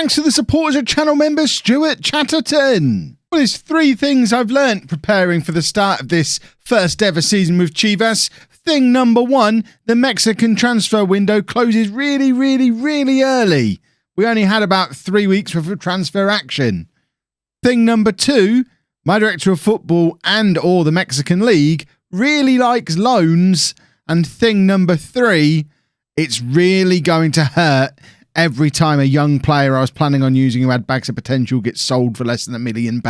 thanks to the support of channel member Stuart Chatterton. Well, there's 3 things I've learnt preparing for the start of this first ever season with Chivas. Thing number 1, the Mexican transfer window closes really early. We only had about 3 weeks worth of transfer action. Thing number 2, my director of football and/or the Mexican League really likes loans. And thing number 3, it's really going to hurt every time a young player I was planning on using who had bags of potential gets sold for less than £1 million.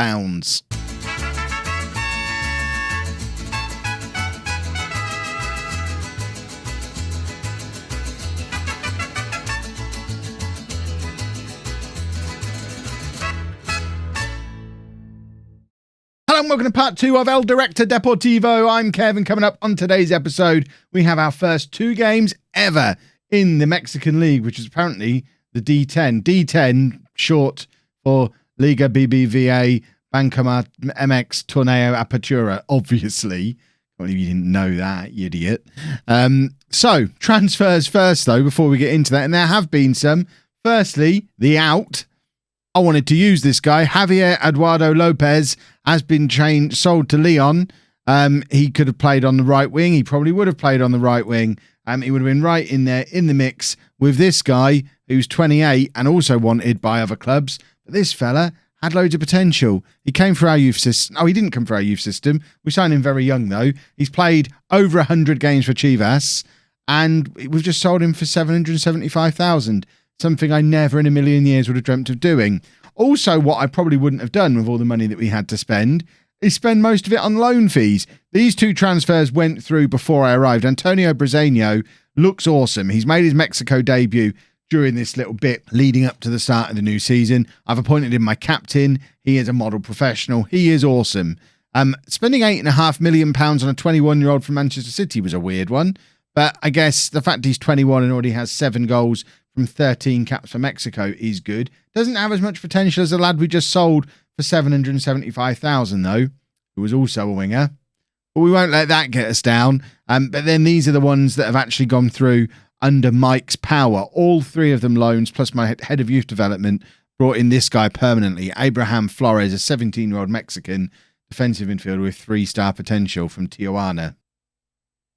Hello and welcome to part 2 of El Director Deportivo. I'm Kevin. Coming up on today's episode, we have our first 2 games ever in the Mexican League, which is apparently the D10. D10, short for Liga BBVA Bancomer MX Torneo Apertura, obviously. Can't believe you didn't know that, you idiot. So, transfers first, though, before we get into that. And there have been some. Firstly, the out. I wanted to use this guy. Javier Eduardo Lopez has been sold to Leon. He could have played on the right wing. He probably would have played on the right wing. He would have been right in there in the mix with this guy who's 28 and also wanted by other clubs. But this fella had loads of potential. He came for our youth system. Oh, he didn't come for our youth system. We signed him very young, though. He's played over 100 games for Chivas, and we've just sold him for $775,000. Something I never in a million years would have dreamt of doing. Also, what I probably wouldn't have done with all the money that we had to spend is spend most of it on loan fees. These 2 transfers went through before I arrived. Antonio Briseño looks awesome. He's made his Mexico debut during this little bit leading up to the start of the new season. I've appointed him my captain. He is a model professional. He is awesome. Spending £8.5 million on a 21-year-old from Manchester City was a weird one. But I guess the fact he's 21 and already has 7 goals from 13 caps for Mexico is good. Doesn't have as much potential as the lad we just sold for $775,000, though, who was also a winger. But we won't let that get us down. But then these are the ones that have actually gone through under Mike's power. All 3 of them loans, plus my head of youth development, brought in this guy permanently. Abraham Flores, a 17-year-old Mexican defensive midfielder with 3-star potential from Tijuana.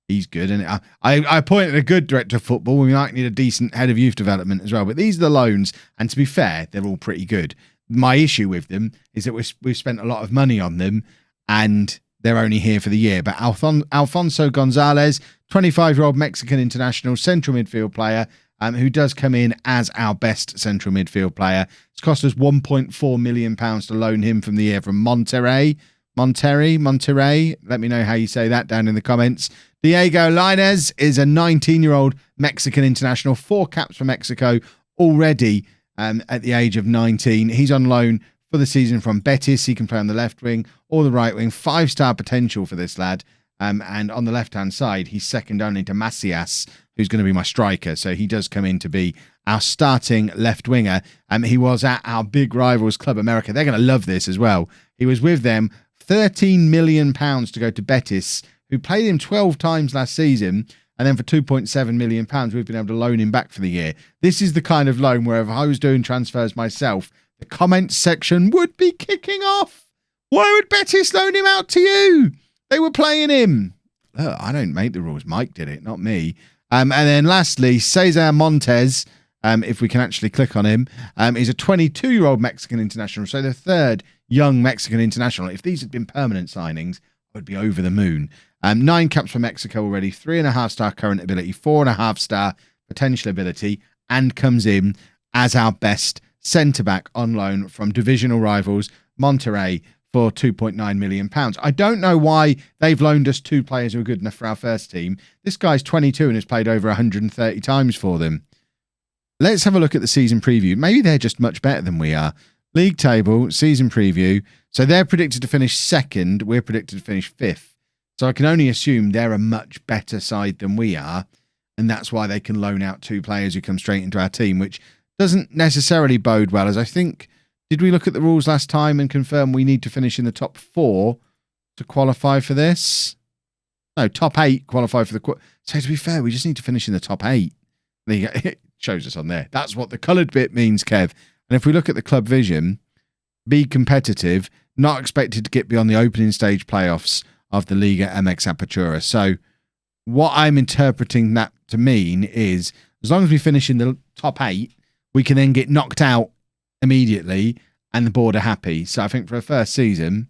He's good, and I appointed a good director of football. We might need a decent head of youth development as well. But these are the loans, and to be fair, they're all pretty good. My issue with them is that we've spent a lot of money on them, and they're only here for the year. But Alfonso Gonzalez, 25-year-old Mexican international central midfield player, who does come in as our best central midfield player. It's cost us £1.4 million to loan him from the year from Monterrey. Let me know how you say that down in the comments. Diego Lainez is a 19-year-old Mexican international, 4 caps for Mexico already at the age of 19. He's on loan for the season from Betis. He can play on the left wing or the right wing. 5-star potential for this lad. And on the left-hand side, he's second only to Macias, who's going to be my striker. So he does come in to be our starting left winger. He was at our big rivals, Club América. They're going to love this as well. He was with them, £13 million to go to Betis, who played him 12 times last season, and then for £2.7 million, we've been able to loan him back for the year. This is the kind of loan where if I was doing transfers myself, the comments section would be kicking off. Why would Betis loan him out to you? They were playing him. Look, I don't make the rules. Mike did it, not me. And then lastly, Cesar Montes, if we can actually click on him, is a 22-year-old Mexican international, so the 3rd young Mexican international. If these had been permanent signings, I would be over the moon. 9 caps for Mexico already, 3.5-star current ability, 4.5-star potential ability, and comes in as our best centre-back on loan from divisional rivals Monterrey for £2.9 million. I don't know why they've loaned us 2 players who are good enough for our first team. This guy's 22 and has played over 130 times for them. Let's have a look at the season preview. Maybe they're just much better than we are. League table, season preview. So they're predicted to finish 2nd. We're predicted to finish 5th. So I can only assume they're a much better side than we are. And that's why they can loan out 2 players who come straight into our team, which doesn't necessarily bode well. As I think, did we look at the rules last time and confirm we need to finish in the top 4 to qualify for this? No, top 8 qualify for the... So to be fair, we just need to finish in the top 8. There you go. It shows us on there. That's what the coloured bit means, Kev. And if we look at the club vision, be competitive, not expected to get beyond the opening stage playoffs of the Liga MX Apertura. So what I'm interpreting that to mean is as long as we finish in the top 8, we can then get knocked out immediately and the board are happy. So I think for a first season,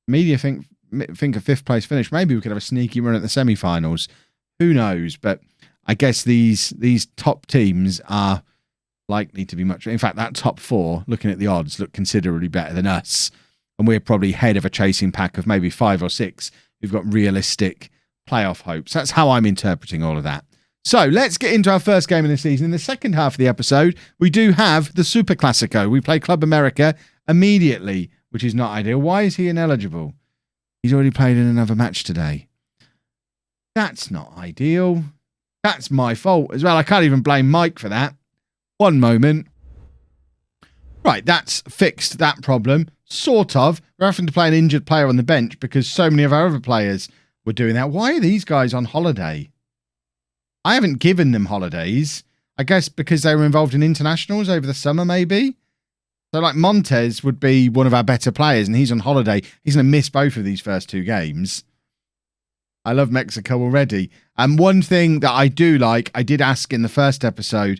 media think a 5th place finish. Maybe we could have a sneaky run at the semi-finals. Who knows? But I guess these top teams are likely to be much... In fact, that top 4, looking at the odds, look considerably better than us. And we're probably head of a chasing pack of maybe 5 or 6 who've got realistic playoff hopes. That's how I'm interpreting all of that. So let's get into our first game of the season. In the second half of the episode, we do have the Super Classico. We play Club America immediately, which is not ideal. Why is he ineligible? He's already played in another match today. That's not ideal. That's my fault as well. I can't even blame Mike for that. One moment. Right, that's fixed that problem. Sort of. We're having to play an injured player on the bench because so many of our other players were doing that. Why are these guys on holiday? I haven't given them holidays. I guess because they were involved in internationals over the summer, maybe. So like Montez would be one of our better players and he's on holiday. He's going to miss both of these first 2 games. I love Mexico already. And one thing that I do like, I did ask in the first episode,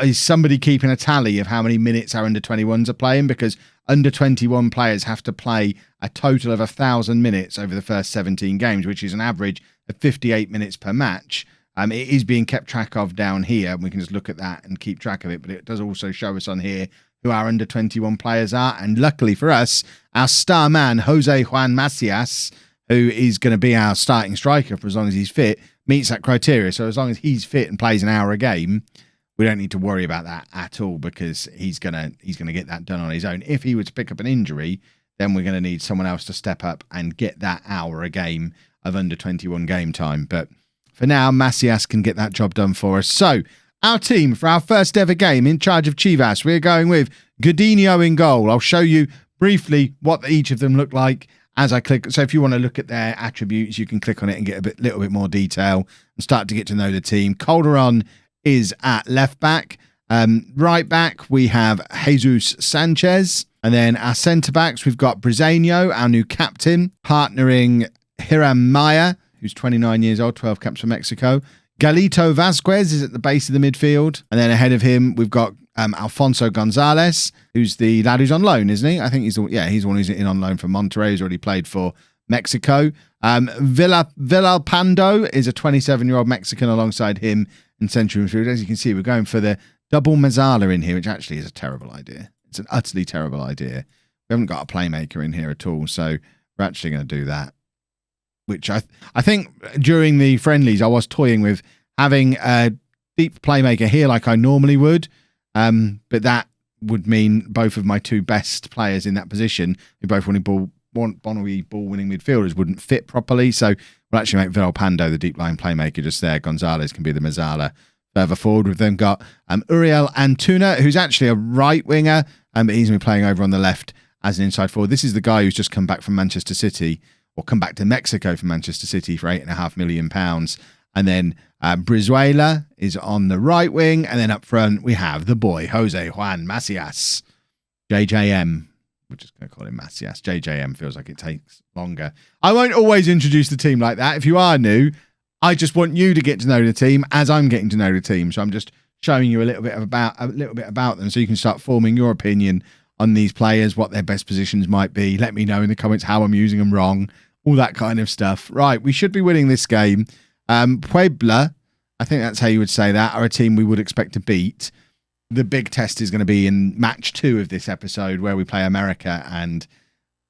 is somebody keeping a tally of how many minutes our under-21s are playing? Because under-21 players have to play a total of 1,000 minutes over the first 17 games, which is an average of 58 minutes per match. It is being kept track of down here, and we can just look at that and keep track of it. But it does also show us on here who our under-21 players are. And luckily for us, our star man, Jose Juan Macias, who is going to be our starting striker for as long as he's fit, meets that criteria. So as long as he's fit and plays an hour a game, we don't need to worry about that at all because he's gonna get that done on his own. If he were to pick up an injury, then we're going to need someone else to step up and get that hour a game of under-21 game time. But for now, Macias can get that job done for us. So our team for our first ever game in charge of Chivas, we're going with Godinho in goal. I'll show you briefly what each of them look like as I click. So if you want to look at their attributes, you can click on it and get a little bit more detail and start to get to know the team. Calderon is at left back. Right back, we have Jesus Sanchez. And then our centre backs, we've got Briseño, our new captain, partnering Hiram Maya, who's 29 years old, 12 caps for Mexico. Galito Vasquez is at the base of the midfield. And then ahead of him, we've got Alfonso Gonzalez, who's the lad who's on loan, isn't he? I think he's the one who's in on loan from Monterrey. He's already played for Mexico. Villalpando is a 27-year-old Mexican alongside him in central midfield. As you can see, we're going for the double Mazzala in here, which actually is a terrible idea. It's an utterly terrible idea. We haven't got a playmaker in here at all, so we're actually going to do that. Which I think during the friendlies, I was toying with having a deep playmaker here like I normally would, but that would mean both of my 2 best players in that position, who both want ball-winning midfielders, wouldn't fit properly. So we'll actually make Villalpando the deep line playmaker just there. Gonzalez can be the Mazzala further forward. We've then got Uriel Antuna, who's actually a right winger, but he's going to be playing over on the left as an inside forward. This is the guy who's just come back from Manchester City, or come back to Mexico from Manchester City for £8.5 million. And then Brizuela is on the right wing. And then up front, we have the boy, Jose Juan Macias, JJM. We're just going to call him Macias. JJM feels like it takes longer. I won't always introduce the team like that. If you are new, I just want you to get to know the team as I'm getting to know the team. So I'm just showing you a little bit about them so you can start forming your opinion on these players, what their best positions might be. Let me know in the comments how I'm using them wrong, all that kind of stuff. Right, we should be winning this game. Puebla, I think that's how you would say that, are a team we would expect to beat. The big test is going to be in match 2 of this episode where we play America. And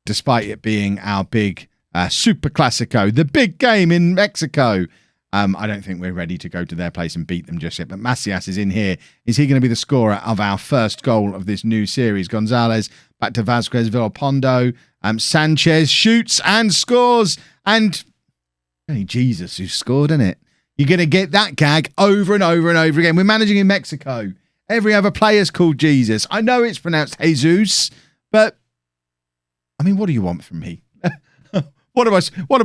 despite it being our big Super Classico, the big game in Mexico, I don't think we're ready to go to their place and beat them just yet. But Macias is in here. Is he going to be the scorer of our first goal of this new series? Gonzalez back to Vasquez, Villalpando. Sanchez shoots and scores. And only Jesus who scored, isn't it? You're going to get that gag over and over and over again. We're managing in Mexico. Every other player's called Jesus. I know it's pronounced Jesus, but I mean, what do you want from me? What am I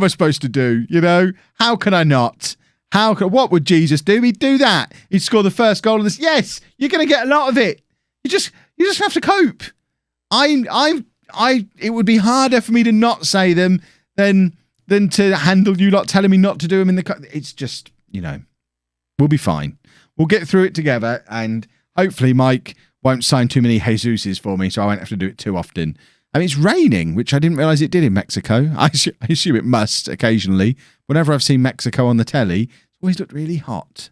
supposed to do? You know, how can I not? What would Jesus do? He'd do that. He'd score the first goal of this. Yes, you're going to get a lot of it. You just have to cope. It would be harder for me to not say them than to handle you lot telling me not to do them in the. It's just, we'll be fine. We'll get through it together, and hopefully Mike won't sign too many Jesuses for me, so I won't have to do it too often. I mean, it's raining, which I didn't realise it did in Mexico. I assume it must occasionally. Whenever I've seen Mexico on the telly, it's always looked really hot.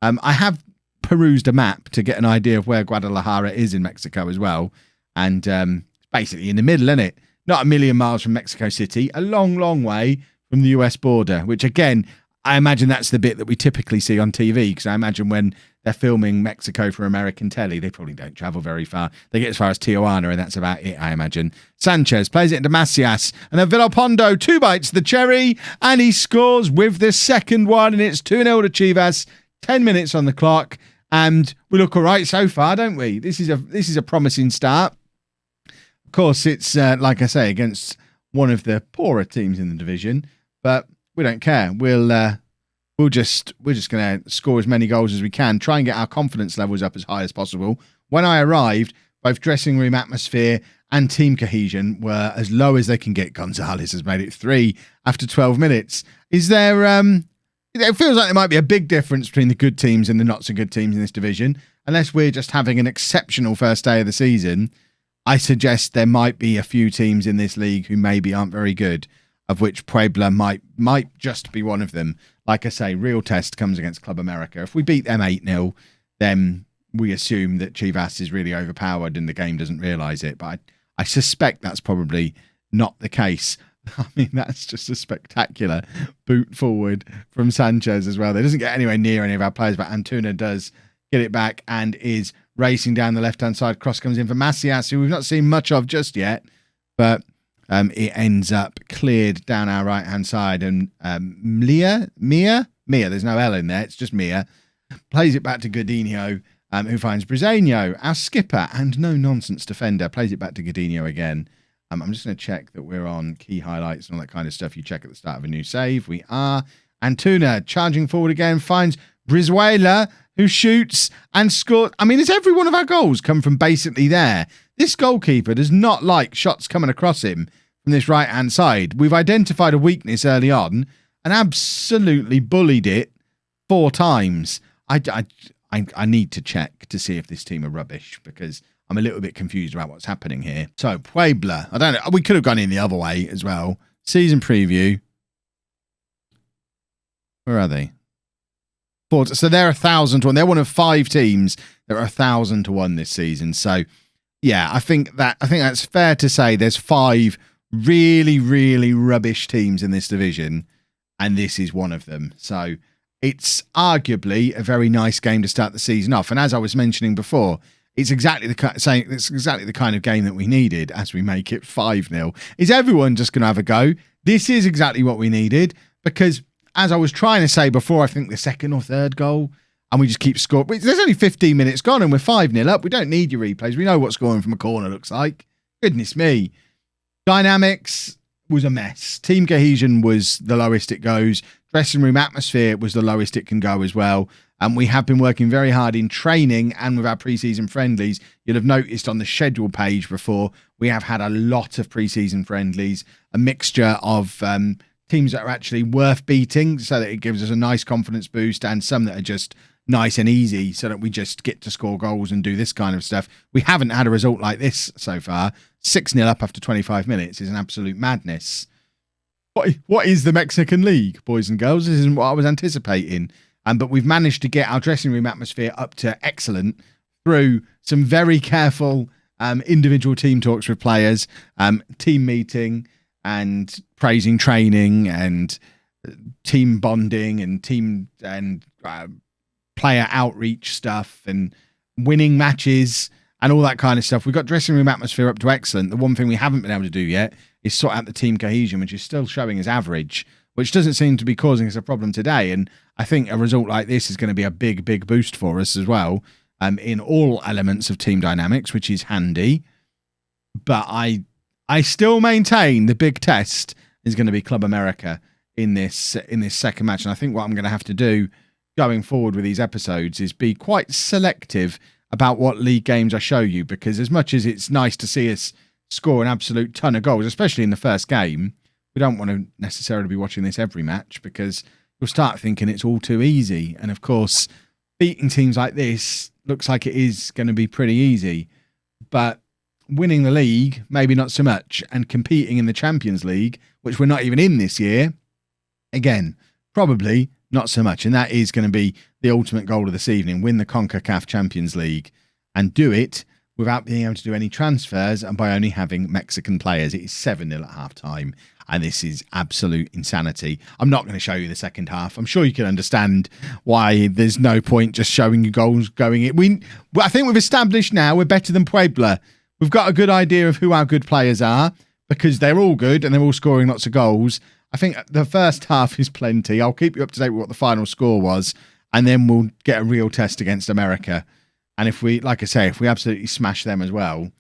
I have perused a map to get an idea of where Guadalajara is in Mexico as well. And it's basically in the middle, isn't it? Not a million miles from Mexico City. A long, long way from the US border, which again, I imagine that's the bit that we typically see on TV, because I imagine when they're filming Mexico for American telly, they probably don't travel very far. They get as far as Tijuana, and that's about it, I imagine. Sanchez plays it into Macias, and then Villalpando, 2 bites the cherry, and he scores with the second one, and it's 2-0 to Chivas, 10 minutes on the clock, and we look all right so far, don't we? This is a promising start. Of course, it's, like I say, against one of the poorer teams in the division, but we don't care. We're just going to score as many goals as we can, try and get our confidence levels up as high as possible. When I arrived, both dressing room atmosphere and team cohesion were as low as they can get. Gonzalez has made it 3 after 12 minutes. Is there... it feels like there might be a big difference between the good teams and the not so good teams in this division. Unless we're just having an exceptional first day of the season, I suggest there might be a few teams in this league who maybe aren't very good, of which Puebla might just be one of them. Like I say, real test comes against Club America. If we beat them 8-0, then we assume that Chivas is really overpowered and the game doesn't realise it. But I suspect that's probably not the case. I mean, that's just a spectacular boot forward from Sanchez as well. It doesn't get anywhere near any of our players, but Antuna does get it back and is racing down the left-hand side. Cross comes in for Macias, who we've not seen much of just yet, but it ends up cleared down our right-hand side. And Mia, there's no L in there, it's just Mia, plays it back to Godinho, who finds Briseño, our skipper and no-nonsense defender, plays it back to Godinho again. I'm just going to check that we're on key highlights and all that kind of stuff you check at the start of a new save. We are. Antuna charging forward again, finds Brizuela, who shoots and scores. I mean, it's every one of our goals come from basically there. This goalkeeper does not like shots coming across him from this right-hand side. We've identified a weakness early on and absolutely bullied it 4 times. I need to check to see if this team are rubbish, because I'm a little bit confused about what's happening here. So, Puebla. I don't know. We could have gone in the other way as well. Season preview. Where are they? So they're 1,000 to 1. They're one of 5 teams that are 1,000 to 1 this season. So, yeah, I think that's fair to say. There's 5 really, really rubbish teams in this division, and this is one of them. So it's arguably a very nice game to start the season off. And as I was mentioning before, it's exactly the kind of game that we needed as we make it 5-0. Is everyone just going to have a go? This is exactly what we needed, because as I was trying to say before, I think the second or third goal, and we just keep scoring. There's only 15 minutes gone and we're 5-0 up. We don't need your replays. We know what scoring from a corner looks like. Goodness me. Dynamics was a mess. Team cohesion was the lowest it goes. Dressing room atmosphere was the lowest it can go as well. And we have been working very hard in training and with our pre-season friendlies. You'll have noticed on the schedule page before, we have had a lot of pre-season friendlies, a mixture of teams that are actually worth beating so that it gives us a nice confidence boost, and some that are just nice and easy so that we just get to score goals and do this kind of stuff. We haven't had a result like this so far. 6-0 up after 25 minutes is an absolute madness. What is the Mexican League, boys and girls? This isn't what I was anticipating. But we've managed to get our dressing room atmosphere up to excellent through some very careful individual team talks with players, team meeting and praising training and team bonding and team and player outreach stuff and winning matches and all that kind of stuff. We've got dressing room atmosphere up to excellent. The one thing we haven't been able to do yet is sort out the team cohesion, which is still showing as average, which doesn't seem to be causing us a problem today. And I think a result like this is going to be a big, big boost for us as well, in all elements of team dynamics, which is handy. But I still maintain the big test is going to be Club America in this second match. And I think what I'm going to have to do going forward with these episodes is be quite selective about what league games I show you, because as much as it's nice to see us score an absolute ton of goals, especially in the first game, we don't want to necessarily be watching this every match, because you'll start thinking it's all too easy. And of course, beating teams like this looks like it is going to be pretty easy, but winning the league, maybe not so much, and competing in the Champions League, which we're not even in this year, again, probably not so much. And that is going to be the ultimate goal of this evening: win the CONCACAF Champions League, and do it without being able to do any transfers and by only having Mexican players. It is 7-0 at half-time, and this is absolute insanity. I'm not going to show you the second half. I'm sure you can understand why there's no point just showing you goals going in. I think we've established now we're better than Puebla. We've got a good idea of who our good players are, because they're all good and they're all scoring lots of goals. I think the first half is plenty. I'll keep you up to date with what the final score was, and then we'll get a real test against America. And if we, like I say, if we absolutely smash them as well,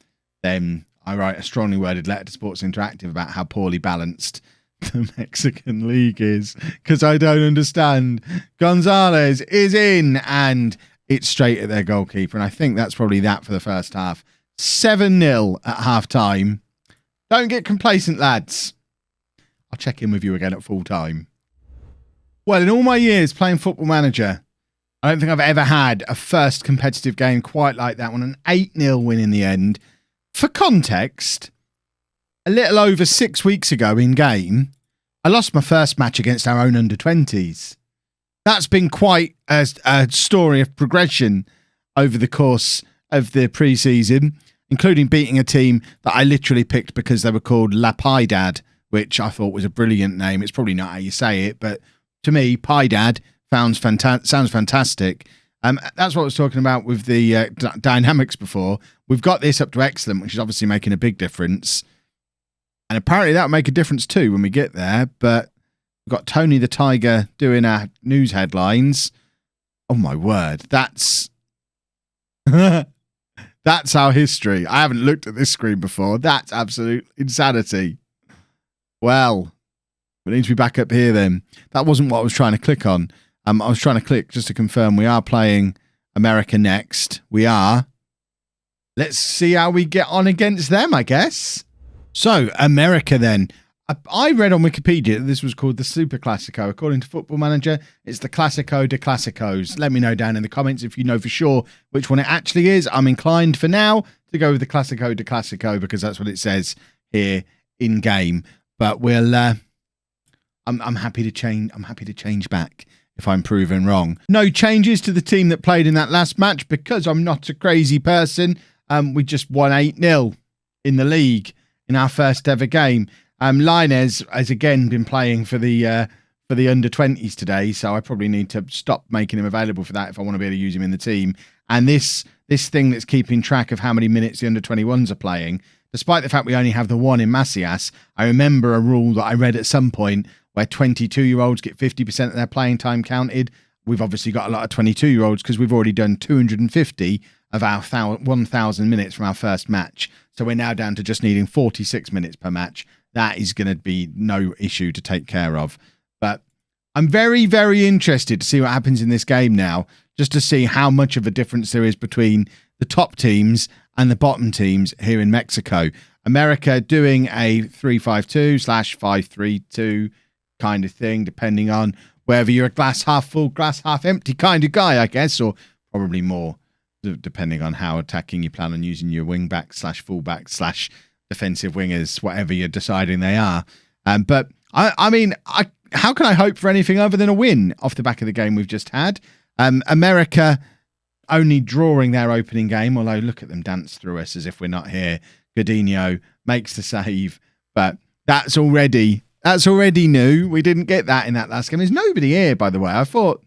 then I write a strongly worded letter to Sports Interactive about how poorly balanced the Mexican League is, because I don't understand. Gonzalez is in, and it's straight at their goalkeeper. And I think that's probably that for the first half. 7-0 at half-time. Don't get complacent, lads. I'll check in with you again at full time. Well, in all my years playing Football Manager, I don't think I've ever had a first competitive game quite like that one. An 8-0 win in the end. For context, a little over 6 weeks ago in game, I lost my first match against our own under-20s. That's been quite a story of progression over the course of the pre-season, including beating a team that I literally picked because they were called La Piedad, which I thought was a brilliant name. It's probably not how you say it, but to me, Piedad sounds fantastic. That's what I was talking about with the dynamics before. We've got this up to excellent, which is obviously making a big difference. And apparently that'll make a difference too when we get there. But we've got Tony the Tiger doing our news headlines. Oh my word, that's that's our history. I haven't looked at this screen before. That's absolute insanity. Well, we need to be back up here then. That wasn't what I was trying to click on. I was trying to click just to confirm we are playing America next. We are. Let's see how we get on against them, I guess. So, America then. I read on Wikipedia that this was called the Super Classico. According to Football Manager, it's the Classico de Classicos. Let me know down in the comments if you know for sure which one it actually is. I'm inclined for now to go with the Classico de Classico because that's what it says here in game. But we'll. I'm happy to change. I'm happy to change back if I'm proven wrong. No changes to the team that played in that last match because I'm not a crazy person. We just won 8-0 in the league in our first ever game. Linez has again been playing for the under-20s today, so I probably need to stop making him available for that if I want to be able to use him in the team. And this thing that's keeping track of how many minutes the under-21s are playing, despite the fact we only have the one in Macias, I remember a rule that I read at some point where 22-year-olds get 50% of their playing time counted. We've obviously got a lot of 22-year-olds because we've already done 250 of our 1,000 minutes from our first match. So we're now down to just needing 46 minutes per match. That is going to be no issue to take care of. But I'm very, very interested to see what happens in this game now, just to see how much of a difference there is between the top teams and the bottom teams here in Mexico. America doing a 3-5-2/5-3-2 kind of thing, depending on whether you're a glass half full, glass half empty kind of guy, I guess, or probably more, depending on how attacking you plan on using your wing-back/full-back/defensive wingers, whatever you're deciding they are. But I mean, how can I hope for anything other than a win off the back of the game we've just had? America only drawing their opening game, although look at them dance through us as if we're not here. Godinho makes the save, but that's already new. We didn't get that in that last game. There's nobody here, by the way. I thought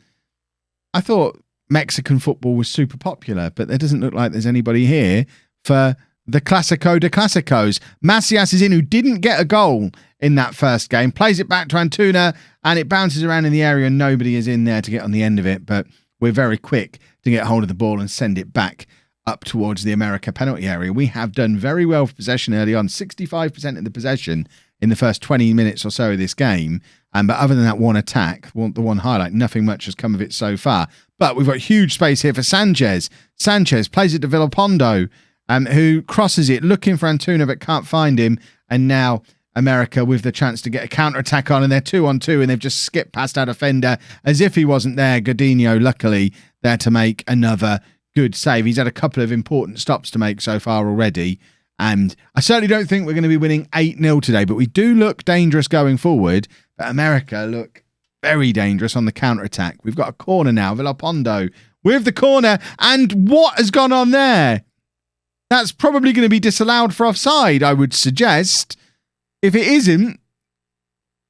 Mexican football was super popular, but there doesn't look like there's anybody here for the Classico de Classicos. Macias is in, who didn't get a goal in that first game, plays it back to Antuna, and it bounces around in the area, and nobody is in there to get on the end of it, but we're very quick to get hold of the ball and send it back up towards the America penalty area. We have done very well for possession early on, 65% of the possession in the first 20 minutes or so of this game. But other than that one attack, the one highlight, nothing much has come of it so far. But we've got huge space here for Sanchez. Sanchez plays it to Villalpando, who crosses it, looking for Antuna, but can't find him. And now America with the chance to get a counter-attack on, and they're 2-on-2, and they've just skipped past our defender as if he wasn't there. Godinho, luckily, there to make another good save. He's had a couple of important stops to make so far already. And I certainly don't think we're going to be winning 8-0 today, but we do look dangerous going forward. But America look very dangerous on the counter-attack. We've got a corner now. Villalpando with the corner. And what has gone on there? That's probably going to be disallowed for offside, I would suggest. If it isn't,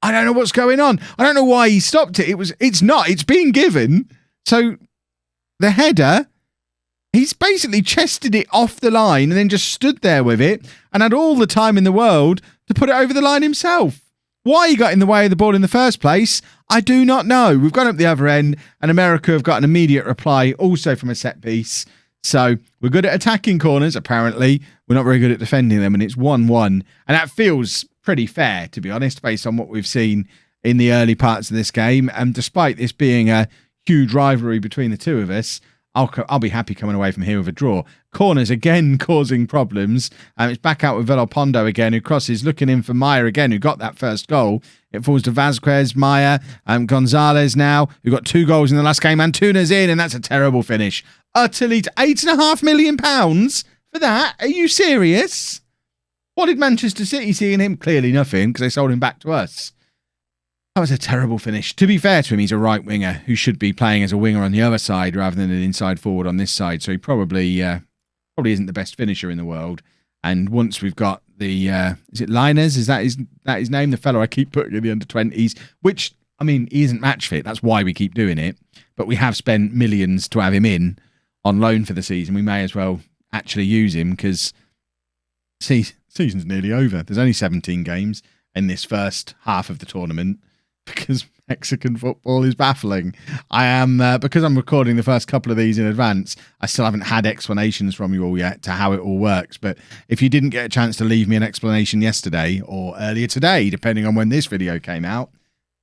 I don't know what's going on. I don't know why he stopped it. It's being given. So the header, he's basically chested it off the line and then just stood there with it and had all the time in the world to put it over the line himself. Why he got in the way of the ball in the first place, I do not know. We've gone up the other end, and America have got an immediate reply, also from a set piece. So we're good at attacking corners, apparently. We're not very good at defending them, and it's 1-1. And that feels pretty fair, to be honest, based on what we've seen in the early parts of this game. And despite this being a huge rivalry between the two of us, I'll be happy coming away from here with a draw. Corners again causing problems. It's back out with Villalpando again, who crosses, looking in for Maya again, who got that first goal. It falls to Vazquez, Maya, Gonzalez now, who got 2 goals in the last game. Antuna's in, and that's a terrible finish. Utterly £8.5 million for that? Are you serious? What did Manchester City see in him? Clearly nothing, because they sold him back to us. That was a terrible finish. To be fair to him, he's a right winger who should be playing as a winger on the other side rather than an inside forward on this side. So he probably isn't the best finisher in the world. And once we've got the is it Liners? Is that his name? The fellow I keep putting in the under-20s, which, I mean, he isn't match fit. That's why we keep doing it. But we have spent millions to have him in on loan for the season. We may as well actually use him because season's nearly over. There's only 17 games in this first half of the tournament. Because Mexican football is baffling. I am, because I'm recording the first couple of these in advance, I still haven't had explanations from you all yet to how it all works. But if you didn't get a chance to leave me an explanation yesterday or earlier today, depending on when this video came out,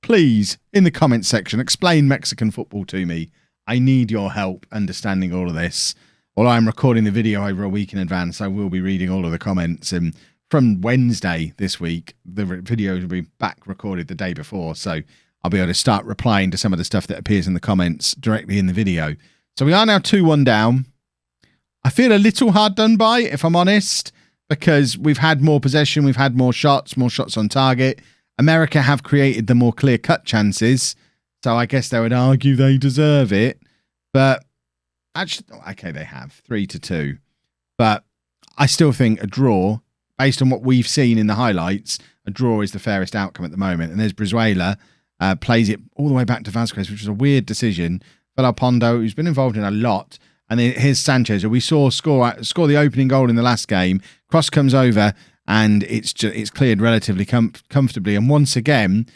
please, in the comments section, explain Mexican football to me. I need your help understanding all of this. Although I'm recording the video over a week in advance, I will be reading all of the comments. And from Wednesday this week, the video will be back recorded the day before, so I'll be able to start replying to some of the stuff that appears in the comments directly in the video. So we are now 2-1 down. I feel a little hard done by, if I'm honest, because we've had more possession, we've had more shots on target. America have created the more clear-cut chances, so I guess they would argue they deserve it. But actually, okay, they have 3-2. But I still think a draw, based on what we've seen in the highlights, a draw is the fairest outcome at the moment. And there's Brizuela, plays it all the way back to Vazquez, which was a weird decision. Villalpando, who's been involved in a lot. And then here's Sanchez, who we saw score the opening goal in the last game. Cross comes over, and it's cleared relatively comfortably. And once again,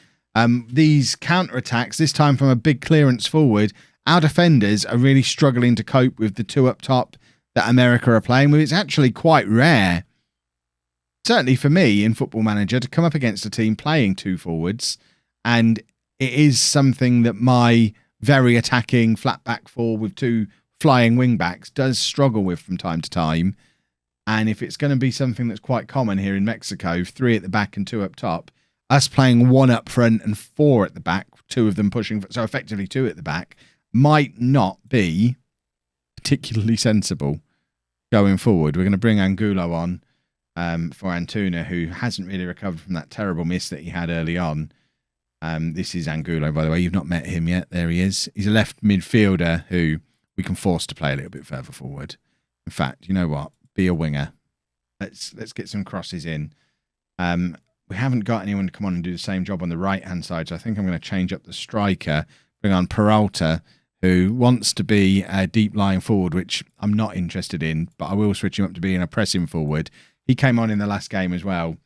these counter-attacks, this time from a big clearance forward, our defenders are really struggling to cope with the two up top that America are playing with. It's actually quite rare, certainly for me in Football Manager, to come up against a team playing two forwards. And it is something that my very attacking flat back four with two flying wing backs does struggle with from time to time. And if it's going to be something that's quite common here in Mexico, 3 at the back and 2 up top, us playing 1 up front and 4 at the back, 2 of them pushing, so effectively 2 at the back, might not be particularly sensible going forward. We're going to bring Angulo on for Antuna, who hasn't really recovered from that terrible miss that he had early on. This is Angulo, by the way. You've not met him yet. There he is. He's a left midfielder who we can force to play a little bit further forward. In fact, you know what? Be a winger. Let's get some crosses in. We haven't got anyone to come on and do the same job on the right-hand side, so I think I'm going to change up the striker, bring on Peralta, who wants to be a deep lying forward, which I'm not interested in, but I will switch him up to being a pressing forward. He came on in the last game as well.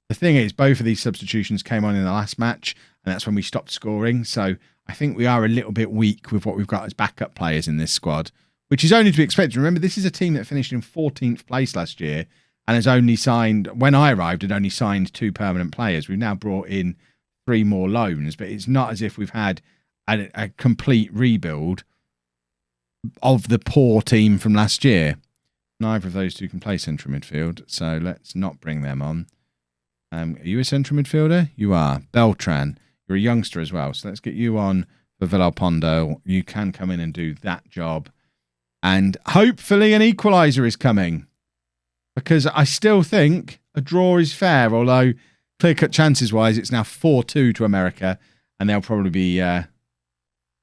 The thing is, both of these substitutions came on in the last match, and that's when we stopped scoring. So I think we are a little bit weak with what we've got as backup players in this squad, which is only to be expected. Remember, this is a team that finished in 14th place last year, and has only signed, when I arrived, had only signed 2 permanent players. We've now brought in 3 more loans, but it's not as if we've had a complete rebuild of the poor team from last year. Neither of those two can play central midfield, so let's not bring them on. Are you a central midfielder? You are. Beltran, you're a youngster as well, so let's get you on for Villalpando. You can come in and do that job. And hopefully an equaliser is coming, because I still think a draw is fair, although clear-cut chances-wise, it's now 4-2 to America, and they'll probably be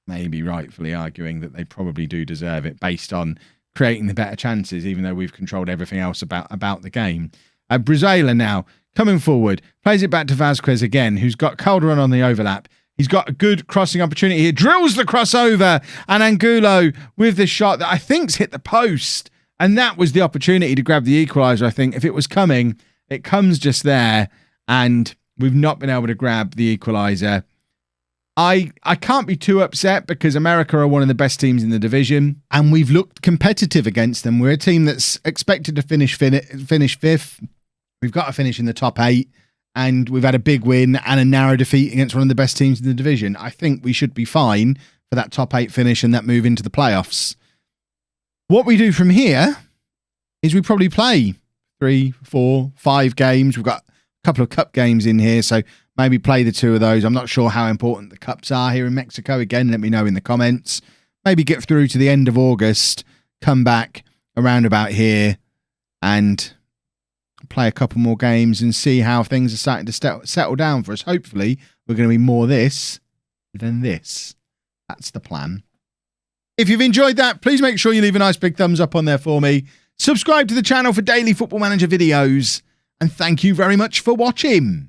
maybe rightfully arguing that they probably do deserve it based on creating the better chances, even though we've controlled everything else about the game. Brazila now coming forward, plays it back to Vazquez again, who's got Calderon on the overlap. He's got a good crossing opportunity here, drills the crossover, and Angulo with the shot that I think's hit the post. And that was the opportunity to grab the equaliser, I think. If it was coming, it comes just there, and we've not been able to grab the equaliser. I can't be too upset because America are one of the best teams in the division, and we've looked competitive against them. We're a team that's expected to finish 5th. We've got to finish in the top 8, and we've had a big win and a narrow defeat against one of the best teams in the division. I think we should be fine for that top 8 finish and that move into the playoffs. What we do from here is we probably play 3, 4, 5 games. We've got a couple of cup games in here, so maybe play the 2 of those. I'm not sure how important the cups are here in Mexico. Again, let me know in the comments. Maybe get through to the end of August, come back around about here and play a couple more games and see how things are starting to settle down for us. Hopefully, we're going to be more this than this. That's the plan. If you've enjoyed that, please make sure you leave a nice big thumbs up on there for me. Subscribe to the channel for daily Football Manager videos. And thank you very much for watching.